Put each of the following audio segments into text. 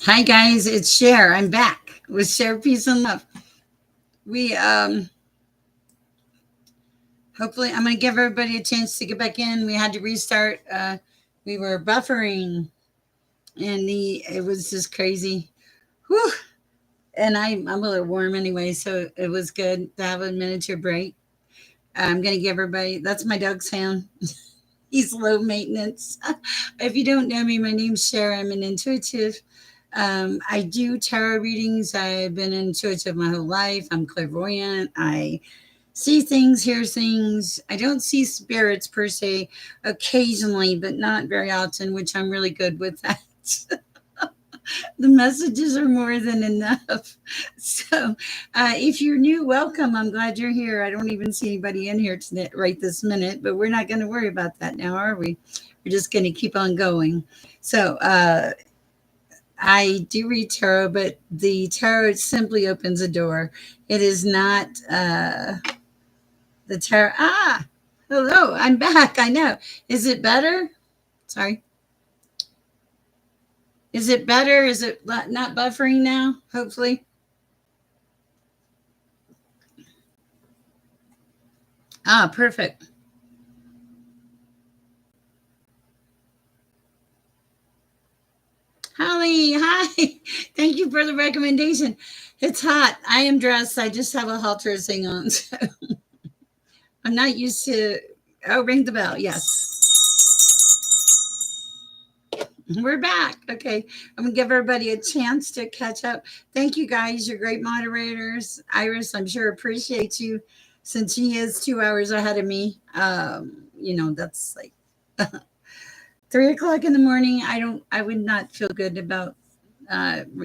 Hi guys, it's Sher. I'm back with Share Peace and Love. We hopefully I'm gonna give everybody a chance to get back in. We had to restart. We were buffering and it was just crazy. Whew. And I'm a little warm anyway, so it was good to have a miniature break. I'm gonna give everybody that's my dog Sam. He's low maintenance. If you don't know me, my name's Cher. I'm an intuitive. I do tarot readings. I've been intuitive my whole life. I'm clairvoyant. I see things, hear things. I don't see spirits per se, occasionally, but not very often, which I'm really good with that. The messages are more than enough. So, if you're new, welcome. I'm glad you're here. I don't even see anybody in here today, right this minute, but we're not going to worry about that now, are we? We're just going to keep on going. So, I do read tarot, but the tarot simply opens a door. It is not the tarot. Ah, hello, I'm back. I know. Is it better? Sorry. Is it better? Is it not buffering now? Hopefully. Ah, perfect. Holly, hi. Thank you for the recommendation. It's hot. I am dressed. I just have a halter thing on. So I'm not used to. Oh, ring the bell. Yes. We're back. Okay. I'm going to give everybody a chance to catch up. Thank you guys. You're great moderators. Iris, I'm sure appreciates you since she is 2 hours ahead of me. That's like 3 o'clock in the morning. I would not feel good about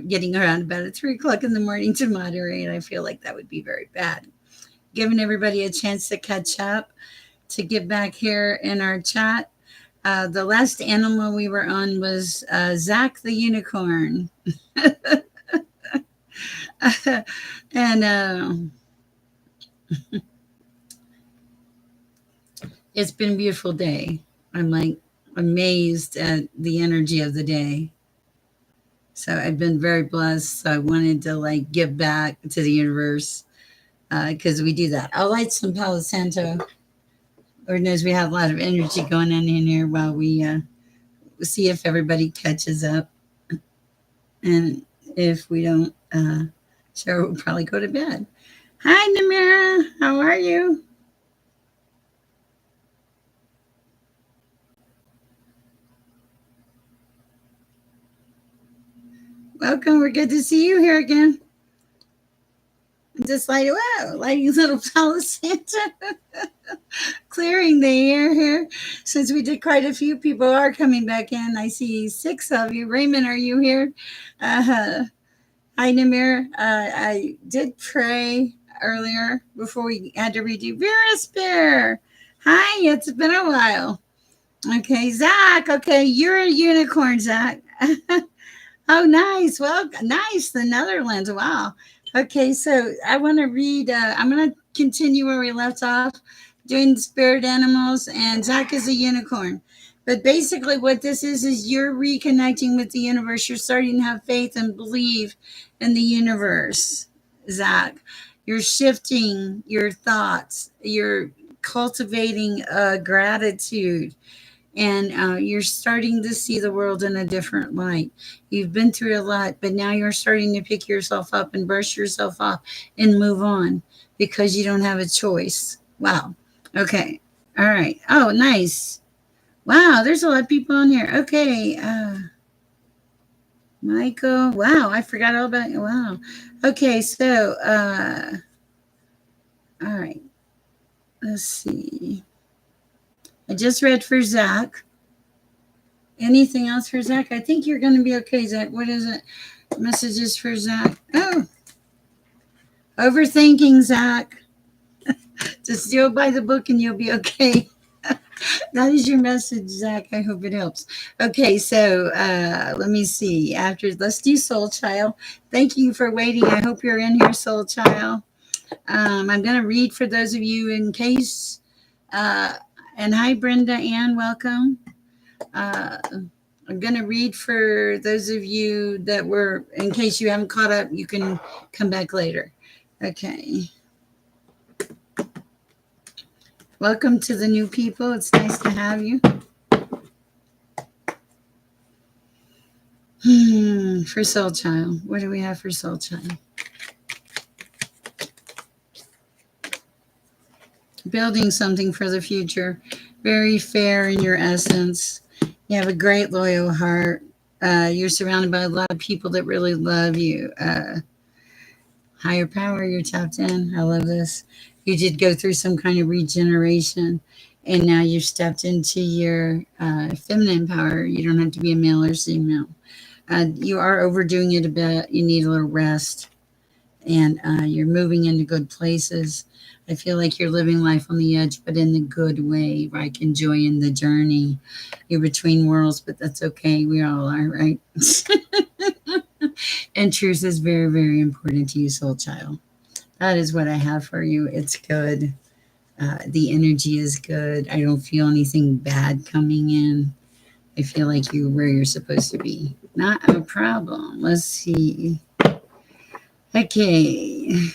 getting around about at 3 o'clock in the morning to moderate. I feel like that would be very bad. Giving everybody a chance to catch up, to get back here in our chat. The last animal we were on was Zach the unicorn. And it's been a beautiful day. I'm like amazed at the energy of the day. So I've been very blessed. So I wanted to like give back to the universe because we do that. I'll light some Palo Santo. Lord knows we have a lot of energy going on in here while we see if everybody catches up. And if we don't, Cheryl will probably go to bed. Hi, Namira. How are you? Welcome. We're good to see you here again. I'm just like, wow, like a little Palo Santo. Clearing the air here. Since we did quite a few people are coming back in. I see 6 of you. Raymond, are you here? Uh, Hi, Namir. I did pray earlier before we had to redo. Vera Spear. Hi, it's been a while. Okay, Zach. Okay, you're a unicorn, Zach. Oh, nice. Well, nice. The Netherlands. Wow. Okay, so I want to read. I'm going to continue where we left off, doing spirit animals, and Zach is a unicorn. But basically, what this is you're reconnecting with the universe. You're starting to have faith and believe in the universe, Zach. You're shifting your thoughts. You're cultivating gratitude, and you're starting to see the world in a different light. You've been through a lot, but now you're starting to pick yourself up and brush yourself off and move on because you don't have a choice. Wow. Okay. All right. Oh, nice. Wow. There's a lot of people on here. Okay. Michael. Wow. I forgot all about you. Wow. Okay. So, all right. Let's see. I just read for Zach. Anything else for Zach? I think you're going to be okay, Zach. What is it? Messages for Zach. Oh, overthinking, Zach. Just go by the book and you'll be okay. That is your message, Zach. I hope it helps. Okay, so let me see. Let's do Soul Child. Thank you for waiting. I hope you're in here, Soul Child. I'm going to read for those of you in case. And hi, Brenda Ann. Welcome. Uh, I'm going to read for those of you that were, in case you haven't caught up, you can come back later. Okay. Welcome to the new people. It's nice to have you. For Soul Child. What do we have for Soul Child? Building something for the future. Very fair in your essence. You have a great loyal heart. You're surrounded by a lot of people that really love you. Higher power, you're tapped in. I love this. You did go through some kind of regeneration, and now you've stepped into your feminine power. You don't have to be a male or female. You are overdoing it a bit. You need a little rest, and you're moving into good places. I feel like you're living life on the edge, but in the good way, like enjoying the journey. You're between worlds, but that's okay. We all are, right? And truth is very, very important to you, soul child. That is what I have for you. It's good. The energy is good. I don't feel anything bad coming in. I feel like you're where you're supposed to be. Not a problem. Let's see. Okay.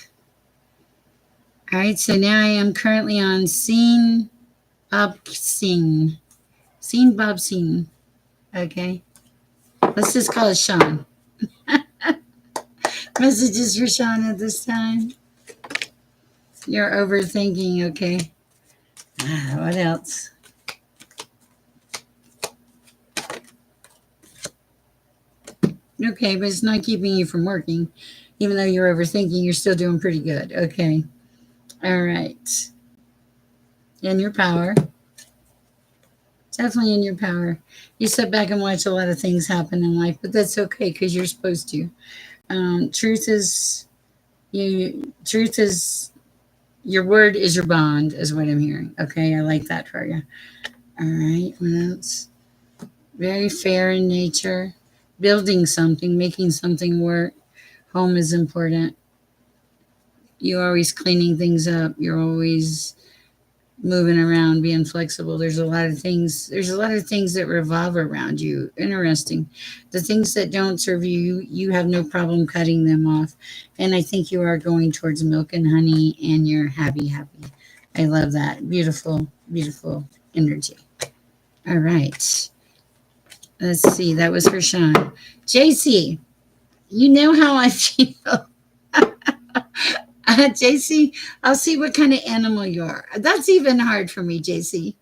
All right. So now I am currently on Scene Bob Scene. Scene Bob Scene. Okay. Let's just call it Sean. Messages for Sean at this time. You're overthinking, okay. What else? Okay, but it's not keeping you from working. Even though you're overthinking, you're still doing pretty good. Okay. All right. In your power. Definitely in your power. You sit back and watch a lot of things happen in life, but that's okay because you're supposed to. Truth is your word is your bond, is what I'm hearing. Okay, I like that for you. All right, what else? Very fair in nature. Building something, making something work. Home is important. You're always cleaning things up. You're always moving around, being flexible. There's a lot of things. There's a lot of things that revolve around you. Interesting. The things that don't serve you, you have no problem cutting them off. And I think you are going towards milk and honey, and you're happy, happy. I love that. Beautiful, beautiful energy. All right. Let's see. That was for Sean. JC, you know how I feel. JC, I'll see what kind of animal you are. That's even hard for me, JC.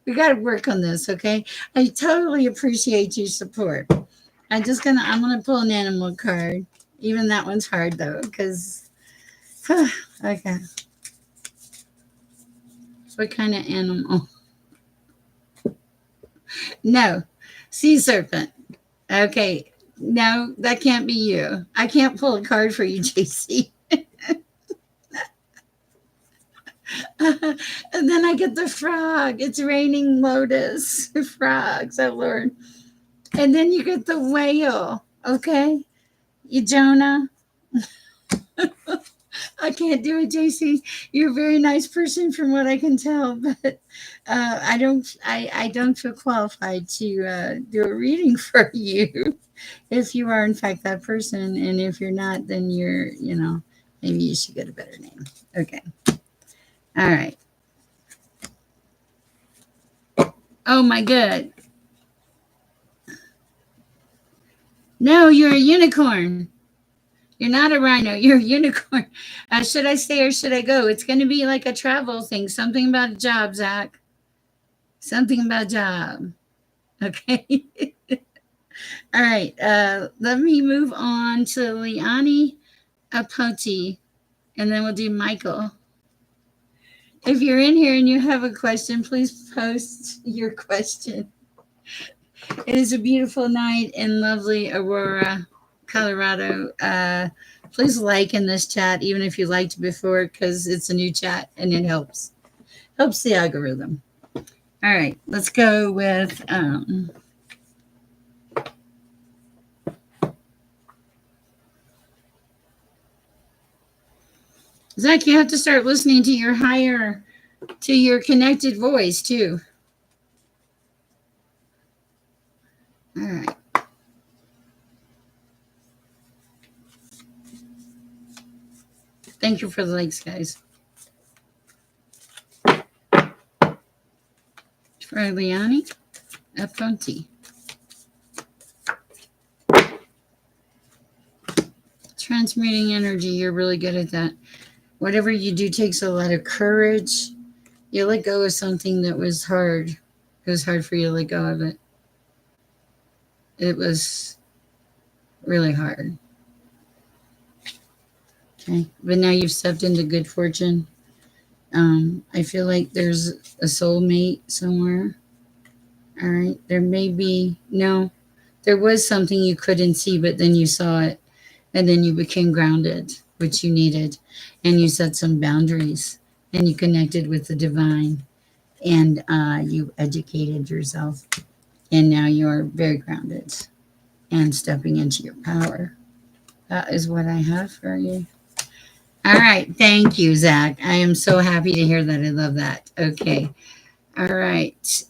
We got to work on this, okay? I totally appreciate your support. I'm gonna pull an animal card. Even that one's hard though, because okay. What kind of animal? No, sea serpent. Okay, no, that can't be you. I can't pull a card for you, JC. And then I get the frog. It's raining lotus frogs. Oh Lord. And then you get the whale. Okay, you Jonah. I can't do it, JC. You're a very nice person, from what I can tell, but I don't feel qualified to do a reading for you. If you are in fact that person, and if you're not, then maybe you should get a better name. Okay. All right. Oh my God. No, you're a unicorn. You're not a rhino. You're a unicorn. Should I stay or should I go? It's going to be like a travel thing. Something about a job, Zach. Something about a job. Okay. All right. Let me move on to Liani Apoti, and then we'll do Michael. If you're in here and you have a question, please post your question. It is a beautiful night in lovely Aurora, Colorado. Please like in this chat, even if you liked before, because it's a new chat and it helps the algorithm. All right, let's go with Zach. You have to start listening to your connected voice too. All right. Thank you for the likes, guys. For Liani, Apponti. Transmuting energy, you're really good at that. Whatever you do takes a lot of courage. You let go of something that was hard. It was hard for you to let go of it. It was really hard. Okay. But now you've stepped into good fortune. I feel like there's a soulmate somewhere. All right. There may be, no, there was something you couldn't see, but then you saw it. And then you became grounded, which you needed. And you set some boundaries. And you connected with the divine. And you educated yourself. And now you're very grounded and stepping into your power. That is what I have for you. All right. Thank you, Zach. I am so happy to hear that. I love that. Okay. All right.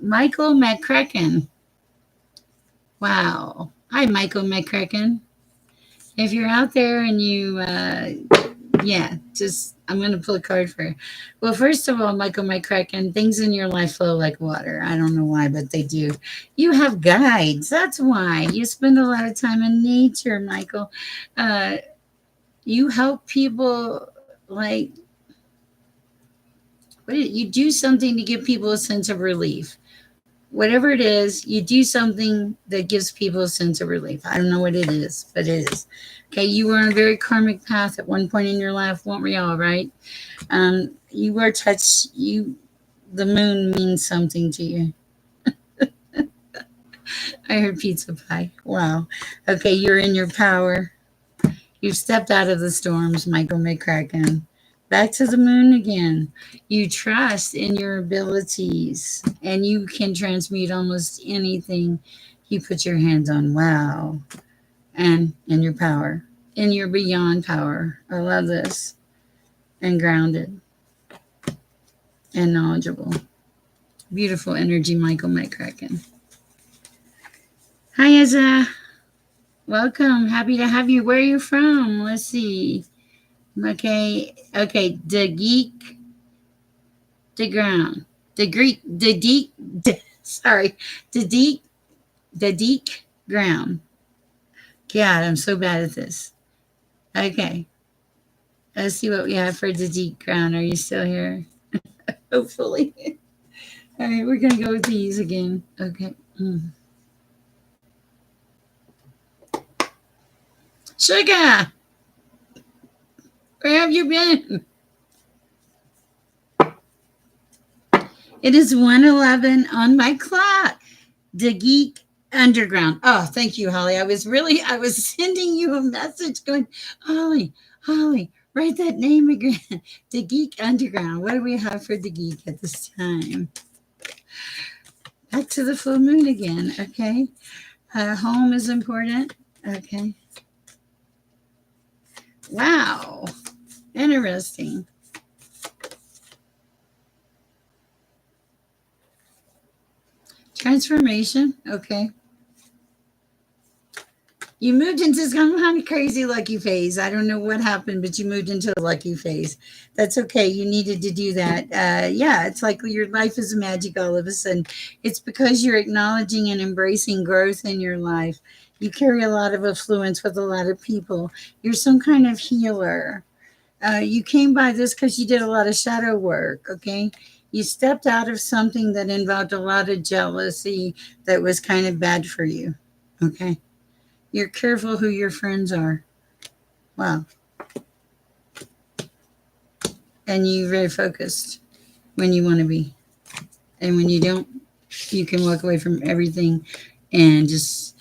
Michael McCracken. Wow. Hi, Michael McCracken. If you're out there and you, yeah, just, I'm going to pull a card for you. Well, first of all, Michael McCracken, things in your life flow like water. I don't know why, but they do. You have guides. That's why. You spend a lot of time in nature, Michael. You help people, like, you do something to give people a sense of relief. Whatever it is, you do something that gives people a sense of relief. I don't know what it is, but it is. Okay, you were on a very karmic path at one point in your life, weren't we all, right? You were touched, the moon means something to you. I heard pizza pie. Wow. Okay, you're in your power. You've stepped out of the storms, Michael McCracken. Back to the moon again. You trust in your abilities and you can transmute almost anything you put your hands on. Wow. And in your power, in your beyond power. I love this. And grounded and knowledgeable. Beautiful energy, Michael McCracken. Hi, Ezra. Welcome. Happy to have you. Where are you from? Let's see. Okay. The geek, the ground, the Greek, the deep, sorry, the deep ground. God, I'm so bad at this. Okay. Let's see what we have for the deep ground. Are you still here? Hopefully. All right, we're going to go with these again. Okay. Sugar, where have you been? It is 1:11 on my clock. The Geek Underground. Oh, thank you, Holly. I was sending you a message going, Holly, write that name again. The Geek Underground. What do we have for the geek at this time? Back to the full moon again. Okay. Home is important. Okay. Wow. Interesting. Transformation. Okay. You moved into some kind of crazy lucky phase. I don't know what happened, but you moved into a lucky phase. That's okay. You needed to do that. Yeah, it's like your life is magic all of a sudden. It's because you're acknowledging and embracing growth in your life. You carry a lot of affluence with a lot of people. You're some kind of healer. You came by this because you did a lot of shadow work, okay? You stepped out of something that involved a lot of jealousy that was kind of bad for you, okay? You're careful who your friends are. Wow. And you're very focused when you want to be. And when you don't, you can walk away from everything and just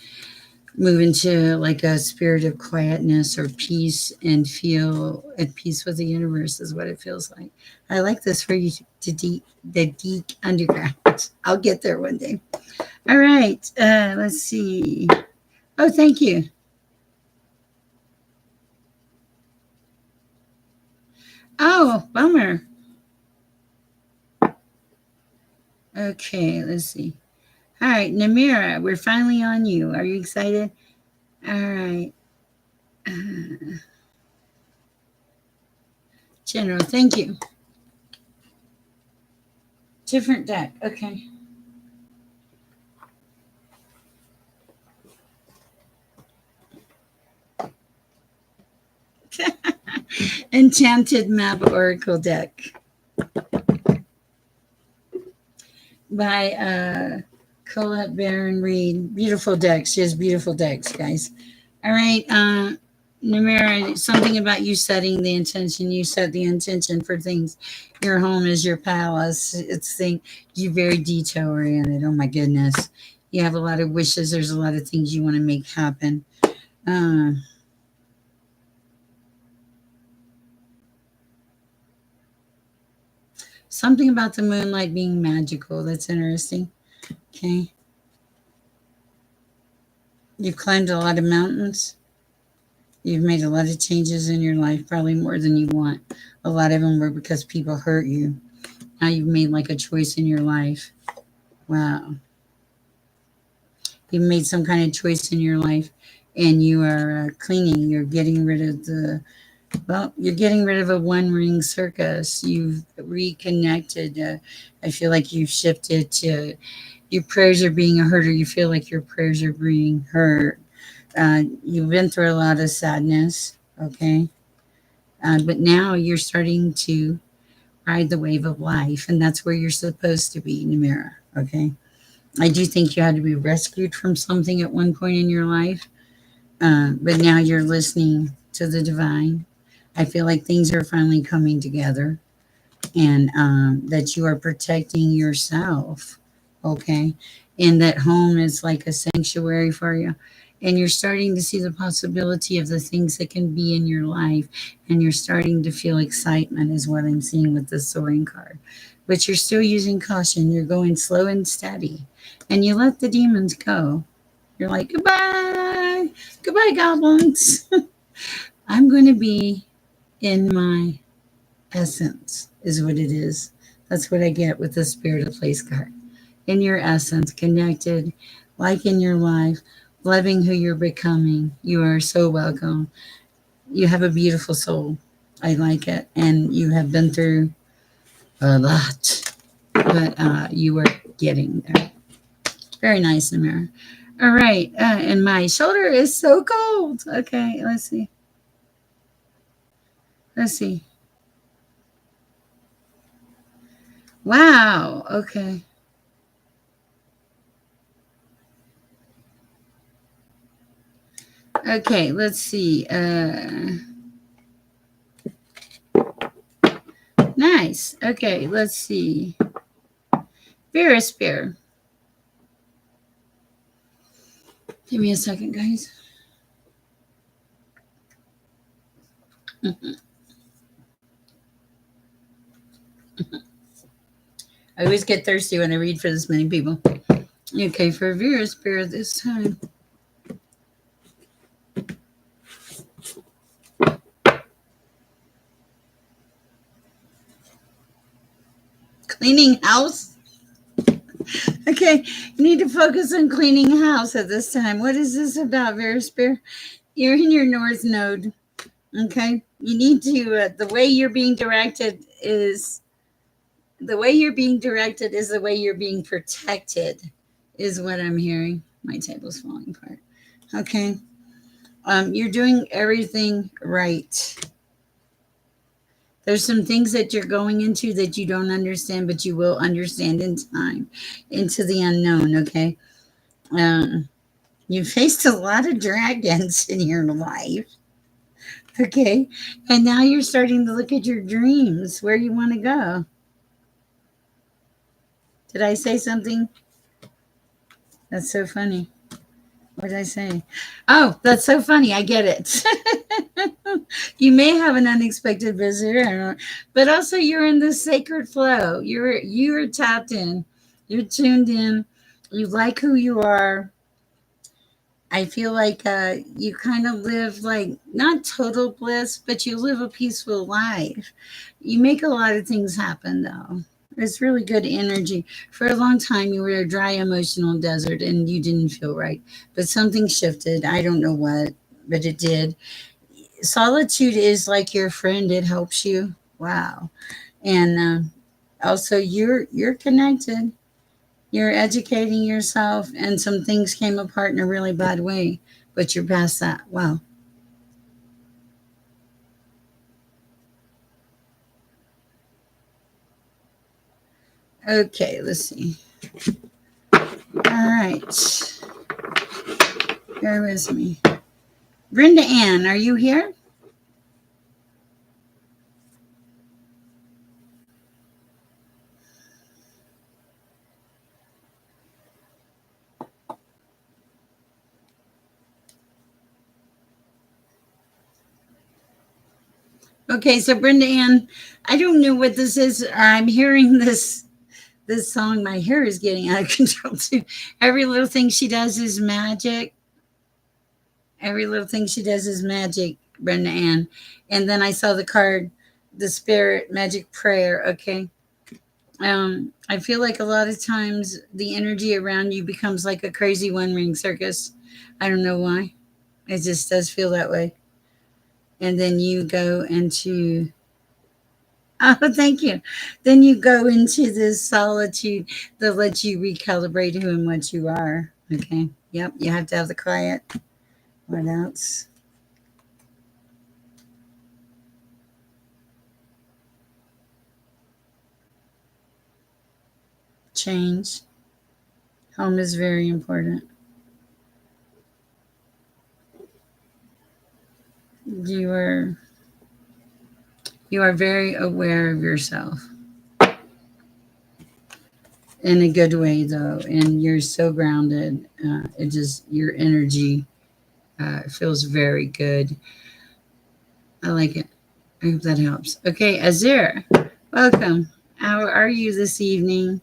move into like a spirit of quietness or peace and feel at peace with the universe is what it feels like. I like this for you the deep underground. I'll get there one day. All right. Let's see. Oh, thank you. Oh, bummer. Okay, let's see. All right, Namira, we're finally on you. Are you excited? All right. Uh, General, thank you. Different deck. Okay. Enchanted Map Oracle deck by Colette Baron Reed. Beautiful decks. She has beautiful decks, guys. All right. Namira, something about you setting the intention. You set the intention for things. Your home is your palace. It's thing. You're very detail oriented. Oh my goodness. You have a lot of wishes. There's a lot of things you want to make happen. Uh, Something about the moonlight being magical. That's interesting. Okay. You've climbed a lot of mountains. You've made a lot of changes in your life, probably more than you want. A lot of them were because people hurt you. Now you've made like a choice in your life. Wow. You've made some kind of choice in your life and you are cleaning. You're getting rid of you're getting rid of a one ring circus. You've reconnected. I feel like you've shifted to your prayers are being heard, or you feel like your prayers are being heard. You've been through a lot of sadness, okay? But now you're starting to ride the wave of life, and that's where you're supposed to be, Namira, okay? I do think you had to be rescued from something at one point in your life, but now you're listening to the divine. I feel like things are finally coming together and that you are protecting yourself, okay? And that home is like a sanctuary for you. And you're starting to see the possibility of the things that can be in your life. And you're starting to feel excitement, is what I'm seeing with the soaring card. But you're still using caution. You're going slow and steady. And you let the demons go. You're like, goodbye, goodbye, goblins. I'm going to be in my essence is what it is. That's what I get with the spirit of place card. In your essence, connected, like in your life, loving who you're becoming. You are so welcome. You have a beautiful soul. I like it. And you have been through a lot, but you are getting there. Very nice, Amira. All right. And my shoulder is so cold. Okay, let's see. Let's see. Wow. Okay. Okay, let's see. Nice. Okay, let's see. Vera Spear. Give me a second, guys. I always get thirsty when I read for this many people. Okay, for Vera Spear this time. Cleaning house. Okay, you need to focus on cleaning house at this time. What is this about, Vera Spear? You're in your North Node. Okay, you need to. The way you're being directed is the way you're being directed is the way you're being protected. Is what I'm hearing. My table's falling apart. Okay, you're doing everything right. There's some things that you're going into that you don't understand, but you will understand in time, into the unknown. Okay. Um, you faced a lot of dragons in your life. Okay. And now you're starting to look at your dreams, where you want to go. Did I say something? That's so funny. What did I say? Oh, that's so funny. I get it. You may have an unexpected visitor, but also you're in the sacred flow. You're tapped in. You're tuned in. You like who you are. I feel like you kind of live like not total bliss, but you live a peaceful life. You make a lot of things happen though. It's really good energy. For a long time, you were a dry emotional desert and you didn't feel right. But something shifted. I don't know what, but it did. Solitude is like your friend, it helps you. Wow. And also, you're connected. You're educating yourself, and some things came apart in a really bad way, but you're past that. Wow. Okay, let's see. All right. Bear with me. Brenda Ann, are you here? Okay, so Brenda Ann, I don't know what this is. I'm hearing this song. My hair is getting out of control too. Every little thing she does is magic. Every little thing she does is magic, Brenda Ann. And then I saw the card, the spirit magic prayer. Okay. I feel like a lot of times the energy around you becomes like a crazy one ring circus. I don't know why. It just does feel that way. And then you go into, oh, thank you. Then you go into this solitude that lets you recalibrate who and what you are. Okay. Yep. You have to have the quiet. What else? Change. Home is very important. You are you are very aware of yourself in a good way though, and you're so grounded. It just your energy feels very good. I like it. I hope that helps. Okay, Azir, welcome. How are you this evening?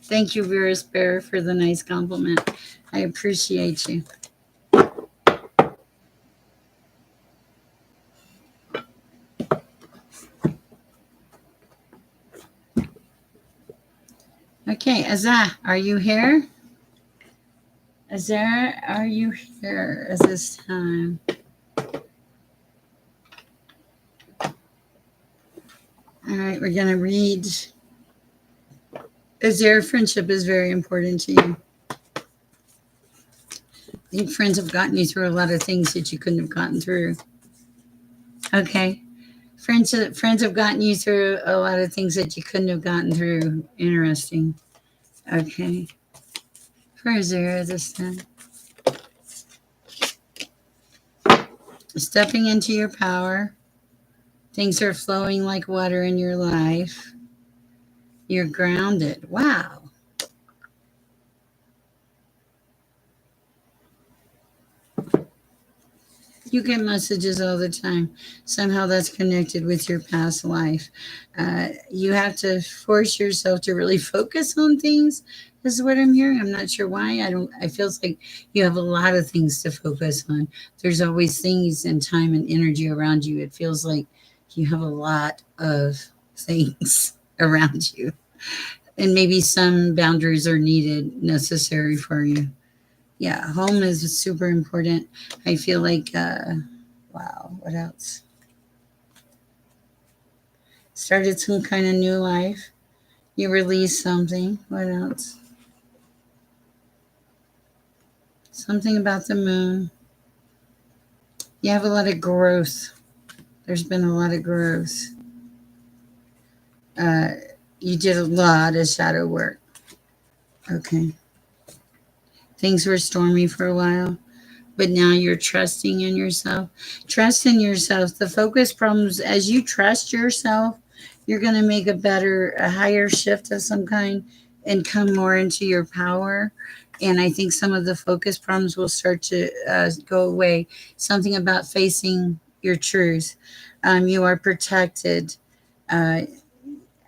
Thank you, Vera Spare, for the nice compliment. I appreciate you. Okay, Azah, are you here? Azar, are you here at this time? All right, we're going to read. Azar, friendship is very important to you. I think friends have gotten you through a lot of things that you couldn't have gotten through. Okay. Friends have gotten you through a lot of things that you couldn't have gotten through. Interesting. Okay. For Azar this time. Stepping into your power. Things are flowing like water in your life. You're grounded. Wow. You get messages all the time. Somehow that's connected with your past life. You have to force yourself to really focus on things. This is what I'm hearing. I'm not sure why. I don't. I feels like you have a lot of things to focus on. There's always things and time and energy around you. It feels like you have a lot of things around you, and maybe some boundaries are needed, necessary for you. Yeah, home is super important. I feel like, wow, what else? Started some kind of new life. You released something. What else? Something about the moon. You have a lot of growth. There's been a lot of growth. Uh, you did a lot of shadow work. Okay. Things were stormy for a while, but now you're trusting in yourself. Trust in yourself. The focus problems, as you trust yourself, you're going to make a higher shift of some kind and come more into your power. And I think some of the focus problems will start to go away. Something about facing your truth. You are protected. Uh,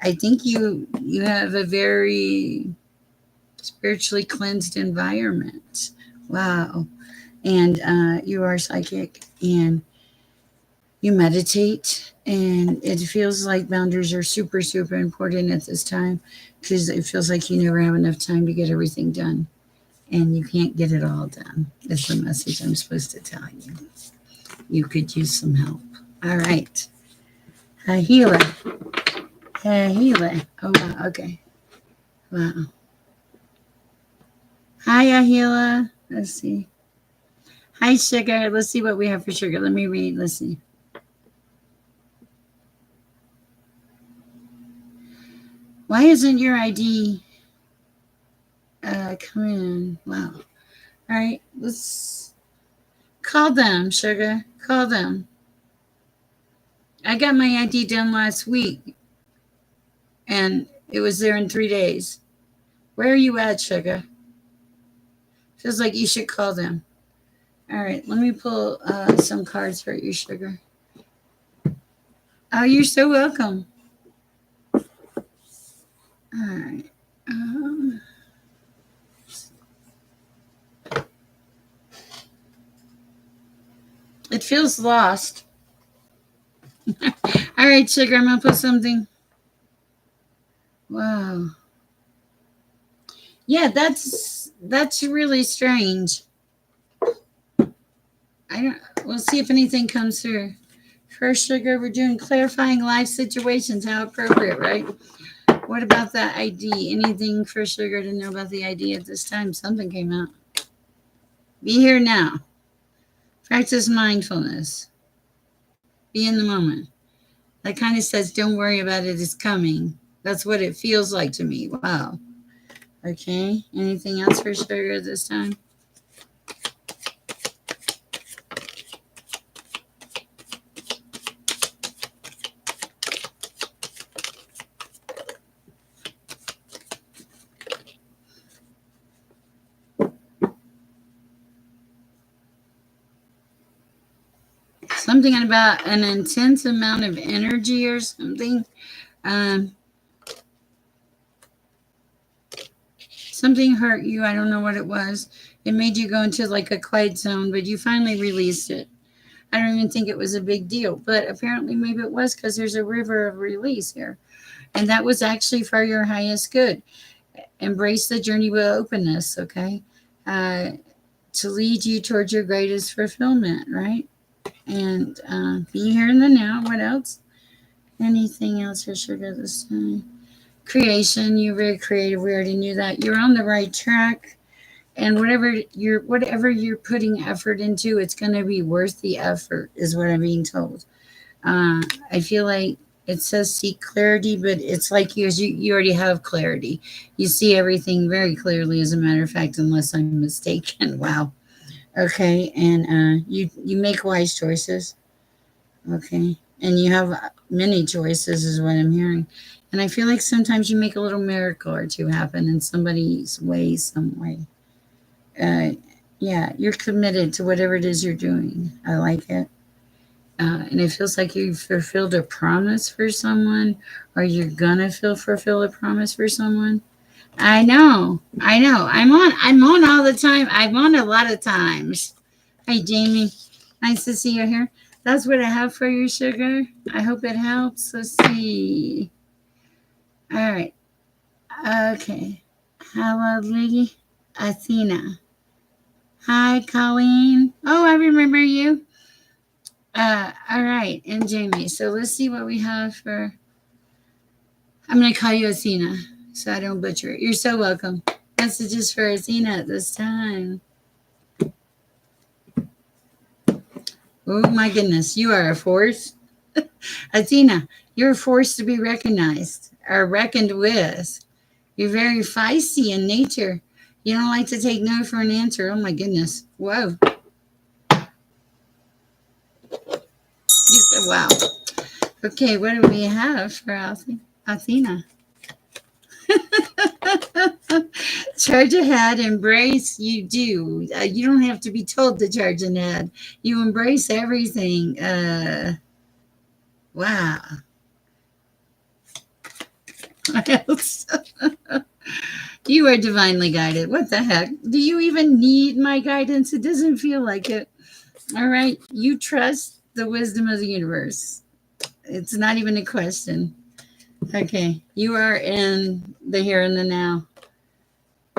I think you have a very spiritually cleansed environment. Wow. And you are psychic, and you meditate, and it feels like boundaries are super, super important at this time because it feels like you never have enough time to get everything done, and you can't get it all done. That's the message I'm supposed to tell you. You could use some help. All right. Ahila. Ahila. Oh, wow. Okay. Wow. Hi, Ahila. Let's see. Hi, Sugar. Let's see what we have for Sugar. Let me read. Let's see. Why isn't your ID coming in? Wow. All right. Let's call them, Sugar. Call them. I got my ID done last week, and it was there in 3 days. Where are you at, Sugar? Feels like you should call them. All right. Let me pull some cards for you, Sugar. Oh, you're so welcome. All right. It feels lost. All right, Sugar, I'm going to put something. Wow. Yeah, that's really strange. We'll see if anything comes through. First, Sugar, we're doing clarifying life situations. How appropriate, right? What about that ID? Anything for Sugar to know about the ID at this time? Something came out. Be here now. Practice mindfulness. Be in the moment. That kind of says, don't worry about it, it's coming. That's what it feels like to me. Wow. Okay. Anything else for Sugar this time? Something about an intense amount of energy or something. Something hurt you. I don't know what it was. It made you go into like a quiet zone, but you finally released it. I don't even think it was a big deal, but apparently maybe it was because there's a river of release here. And that was actually for your highest good. Embrace the journey with openness, okay? To lead you towards your greatest fulfillment, right? And be here in the now. What else? Anything else for Sugar this time? Creation. You're very creative. We already knew that. You're on the right track. And whatever you're putting effort into, it's going to be worth the effort, is what I'm being told. I feel like it says seek clarity, but it's like you already have clarity. You see everything very clearly, as a matter of fact, unless I'm mistaken. Wow. Okay, and you make wise choices. Okay, and you have many choices, is what I'm hearing. And I feel like sometimes you make a little miracle or two happen in somebody's way, some way. Uh, yeah, you're committed to whatever it is you're doing. I like it. And it feels like you've fulfilled a promise for someone, or you're gonna fulfill a promise for someone. I know, I know. I'm on all the time. I'm on a lot of times. Hey, Jamie, nice to see you here. That's what I have for you, Sugar. I hope it helps. Let's see. All right. Okay. Hallelujah. Athena. Hi, Colleen. Oh, I remember you. All right, and Jamie. So let's see what we have for. I'm going to call you Athena so I don't butcher it. You're so welcome. Messages for Athena at this time. Oh my goodness, you are a force. Athena, you're a force to be recognized or reckoned with. You're very feisty in nature. You don't like to take no for an answer. Oh my goodness. Whoa. You said, wow. Okay, what do we have for Athena? Charge ahead, embrace. You do. You don't have to be told to charge ahead. You embrace everything. Wow. What else? You are divinely guided. What the heck? Do you even need my guidance? It doesn't feel like it. All right. You trust the wisdom of the universe. It's not even a question. Okay, you are in the here and the now.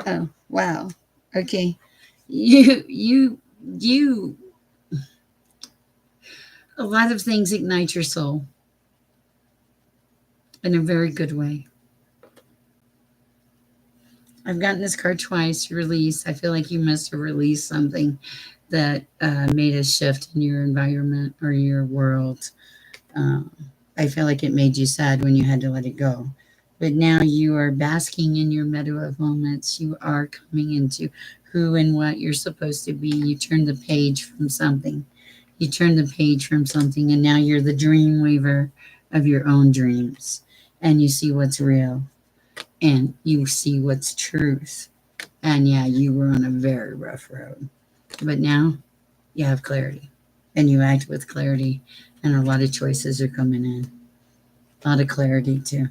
Oh, wow. Okay, you. A lot of things ignite your soul in a very good way. I've gotten this card twice. Release. I feel like you must have released something that made a shift in your environment or your world. Um, I feel like it made you sad when you had to let it go. But now you are basking in your meadow of moments. You are coming into who and what you're supposed to be. You turn the page from something. You turn the page from something, and now you're the dream weaver of your own dreams. And you see what's real, and you see what's truth. And yeah, you were on a very rough road. But now you have clarity, and you act with clarity, and a lot of choices are coming in. A lot of clarity, too.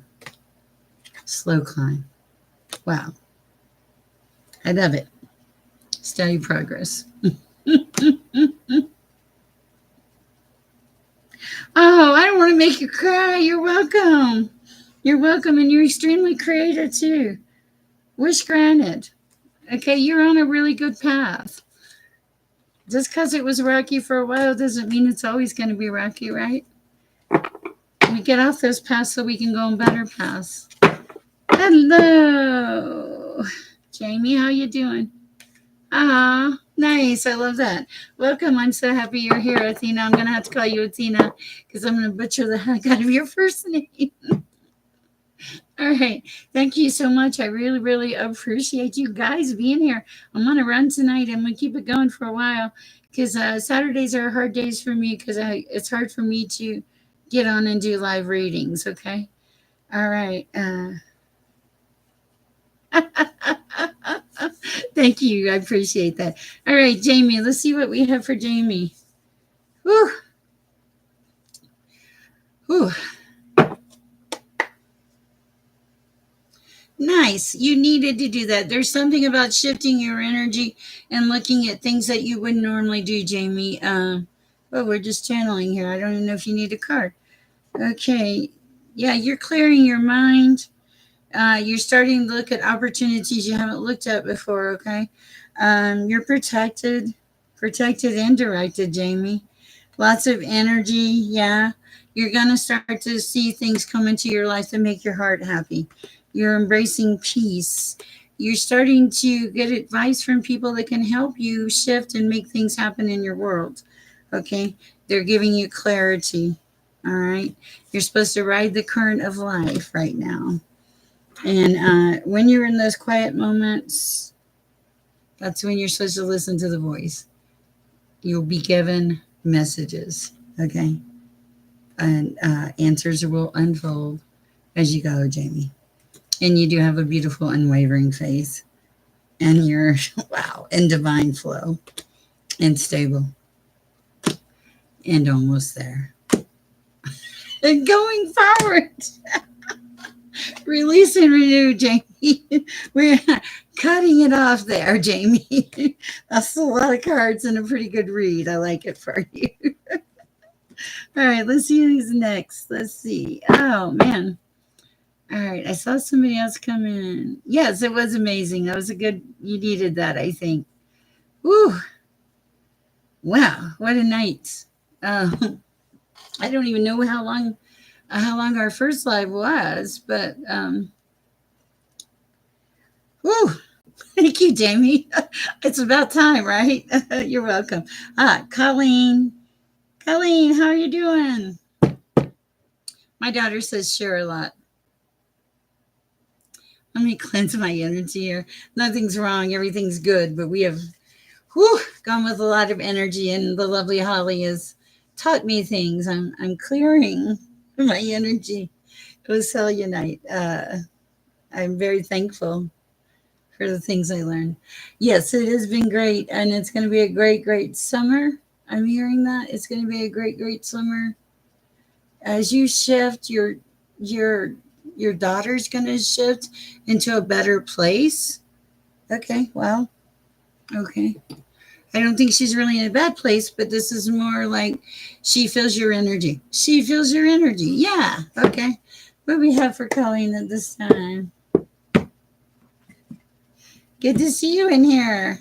Slow climb. Wow. I love it. Steady progress. Oh, I don't want to make you cry. You're welcome. You're welcome, and you're extremely creative, too. Wish granted. Okay, you're on a really good path. Just because it was rocky for a while doesn't mean it's always going to be rocky, right? We get off those paths so we can go on better paths. Hello, Jamie. How you doing? Ah, nice. I love that. Welcome. I'm so happy you're here, Athena. I'm gonna have to call you Athena because I'm gonna butcher the heck out of your first name. All right. Thank you so much. I really, really appreciate you guys being here. I'm gonna run tonight. I'm gonna keep it going for a while because Saturdays are hard days for me because it's hard for me to get on and do live readings. Okay. All right. Thank you. I appreciate that. All right, Jamie, let's see what we have for Jamie. Whew. Whew. Nice. You needed to do that. There's something about shifting your energy and looking at things that you wouldn't normally do, Jamie. Well, we're just channeling here. I don't even know if you need a card. Okay. Yeah, you're clearing your mind. You're starting to look at opportunities you haven't looked at before, okay? You're protected and directed, Jamie. Lots of energy, yeah. You're going to start to see things come into your life that make your heart happy. You're embracing peace. You're starting to get advice from people that can help you shift and make things happen in your world, okay? They're giving you clarity, all right? You're supposed to ride the current of life right now. And when you're in those quiet moments, that's when you're supposed to listen to the voice. You'll be given messages, okay? And answers will unfold as you go, Jamie. And you do have a beautiful, unwavering faith. And you're, wow, in divine flow and stable and almost there. And going forward. Release and renew, Jamie. We're cutting it off there, Jamie. That's a lot of cards and a pretty good read. I like it for you. All right, let's see who's next. Let's see. Oh, man. All right, I saw somebody else come in. Yes, it was amazing. That was a good, you needed that, I think. Woo. Wow, what a night. I don't even know how long our first live was, but woo. Thank you, Jamie. It's about time, right? You're welcome. Colleen. Colleen, how are you doing? My daughter says Sher a lot. Let me cleanse my energy here. Nothing's wrong. Everything's good. But we have gone with a lot of energy, and the lovely Holly has taught me things. I'm clearing my energy. It was selenite. I'm very thankful for the things I learned. Yes, it has been great, and it's going to be a great, great summer. I'm hearing that it's going to be a great, great summer. As you shift, your daughter's going to shift into a better place. Okay, well, okay. I don't think she's really in a bad place, but this is more like she feels your energy. She feels your energy. Yeah. Okay. What do we have for Colleen at this time? Good to see you in here.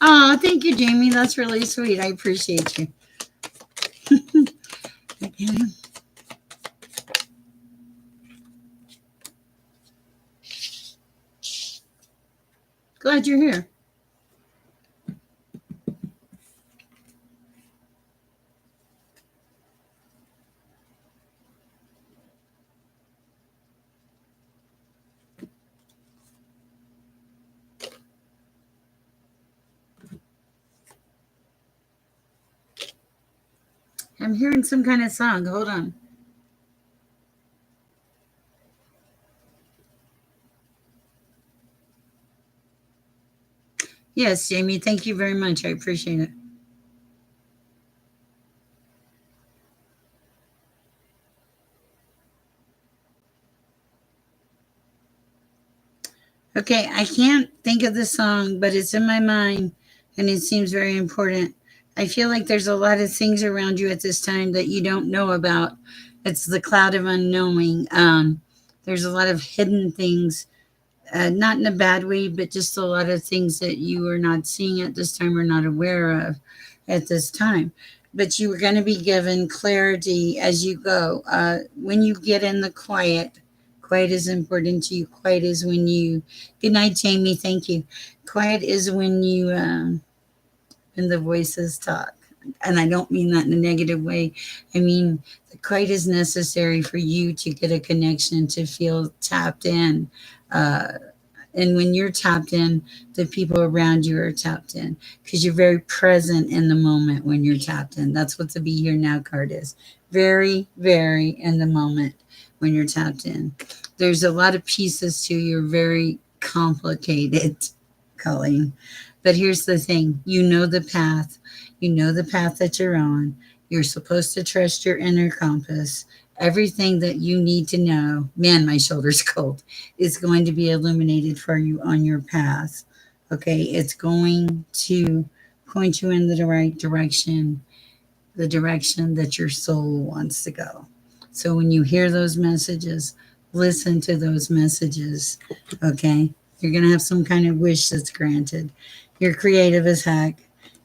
Oh, thank you, Jamie. That's really sweet. I appreciate you. Okay. Glad you're here. I'm hearing some kind of song. Hold on. Yes, Jamie. Thank you very much. I appreciate it. Okay, I can't think of the song, but it's in my mind and it seems very important. I feel like there's a lot of things around you at this time that you don't know about. It's the cloud of unknowing. There's a lot of hidden things, not in a bad way, but just a lot of things that you are not seeing at this time or not aware of at this time. But you are going to be given clarity as you go. When you get in the quiet, quiet is important to you. Quiet is when you, good night, Jamie. Thank you. Quiet is when the voices talk. And I don't mean that in a negative way. I mean, the quiet is necessary for you to get a connection, to feel tapped in. Uh, and when you're tapped in, the people around you are tapped in because you're very present in the moment when you're tapped in. That's what the Be Here Now card is. Very, very in the moment when you're tapped in. There's a lot of pieces to your very complicated, Colleen. But here's the thing, you know the path. You know the path that you're on. You're supposed to trust your inner compass. Everything that you need to know, man, my shoulder's cold, is going to be illuminated for you on your path. Okay, it's going to point you in the right direction, the direction that your soul wants to go. So when you hear those messages, listen to those messages. Okay, you're going to have some kind of wish that's granted. You're creative as heck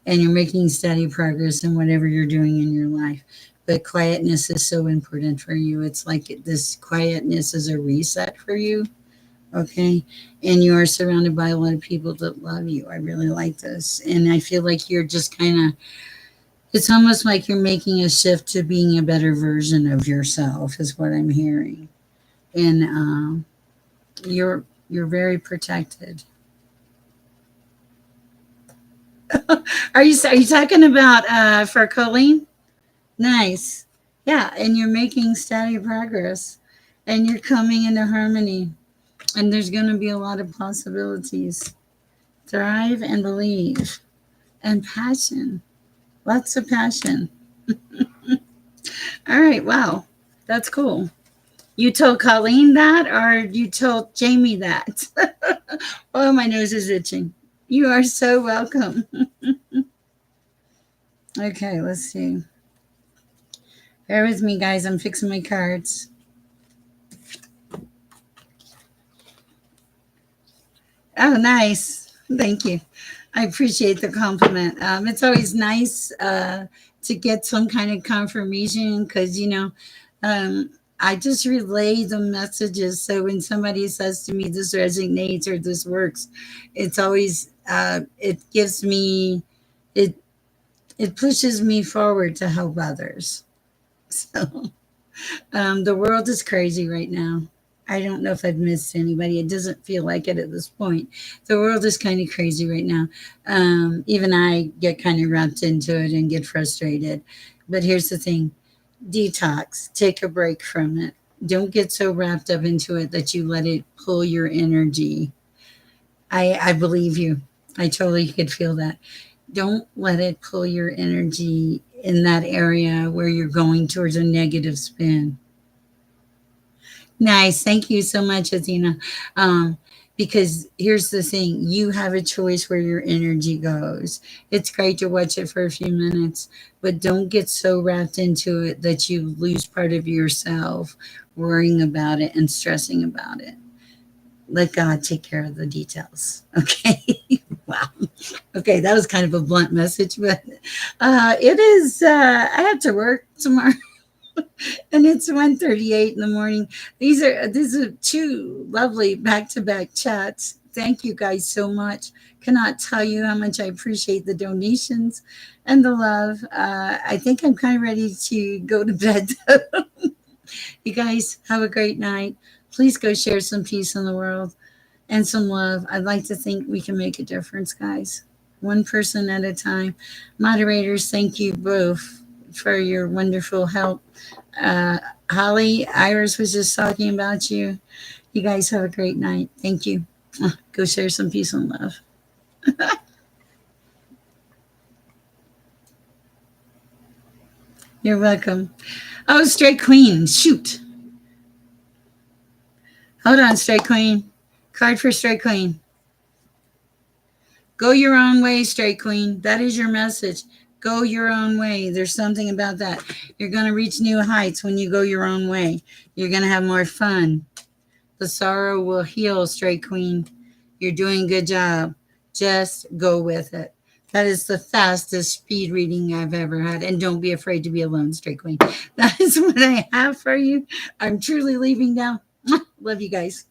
and you're making steady progress in whatever you're doing in your life. But quietness is so important for you. It's like this quietness is a reset for you. Okay. And you are surrounded by a lot of people that love you. I really like this. And I feel like you're just kind of, it's almost like you're making a shift to being a better version of yourself, is what I'm hearing. And you're very protected. Are you talking about for Colleen? Nice. Yeah, and you're making steady progress and you're coming into harmony and there's going to be a lot of possibilities. Thrive and believe and passion. Lots of passion. All right, wow. That's cool. You told Colleen that or you told Jamie that? Oh, my nose is itching. You are so welcome. Okay, let's see. Bear with me, guys. I'm fixing my cards. Oh, nice. Thank you. I appreciate the compliment. It's always nice to get some kind of confirmation because, I just relay the messages. So when somebody says to me, this resonates or this works, it's always, it gives me, it, it pushes me forward to help others. So the world is crazy right now. I don't know if I've missed anybody. It doesn't feel like it at this point. The world is kind of crazy right now. Even I get kind of wrapped into it and get frustrated. But here's the thing, detox, take a break from it. Don't get so wrapped up into it that you let it pull your energy. I believe you. I totally could feel that. Don't let it pull your energy in that area where you're going towards a negative spin. Nice. Thank you so much, Athena. Um, because here's the thing, you have a choice where your energy goes. It's great to watch it for a few minutes, but don't get so wrapped into it that you lose part of yourself worrying about it and stressing about it. Let God take care of the details. Okay. Wow. Okay. That was kind of a blunt message, but it is, I have to work tomorrow and it's 1:38 in the morning. These are two lovely back-to-back chats. Thank you guys so much. Cannot tell you how much I appreciate the donations and the love. I think I'm kind of ready to go to bed. You guys have a great night. Please go share some peace in the world and some love. I'd like to think we can make a difference, guys. One person at a time. Moderators, thank you both for your wonderful help. uh, Holly, Iris was just talking about you. You guys have a great night. Thank you. Go share some peace and love. You're welcome. Oh, Straight Queen. Shoot. Hold on, Straight Queen. Card for Straight Queen. Go your own way, Straight Queen. That is your message. Go your own way. There's something about that. You're going to reach new heights when you go your own way. You're going to have more fun. The sorrow will heal, Straight Queen. You're doing a good job. Just go with it. That is the fastest speed reading I've ever had. And don't be afraid to be alone, Straight Queen. That is what I have for you. I'm truly leaving now. Love you guys.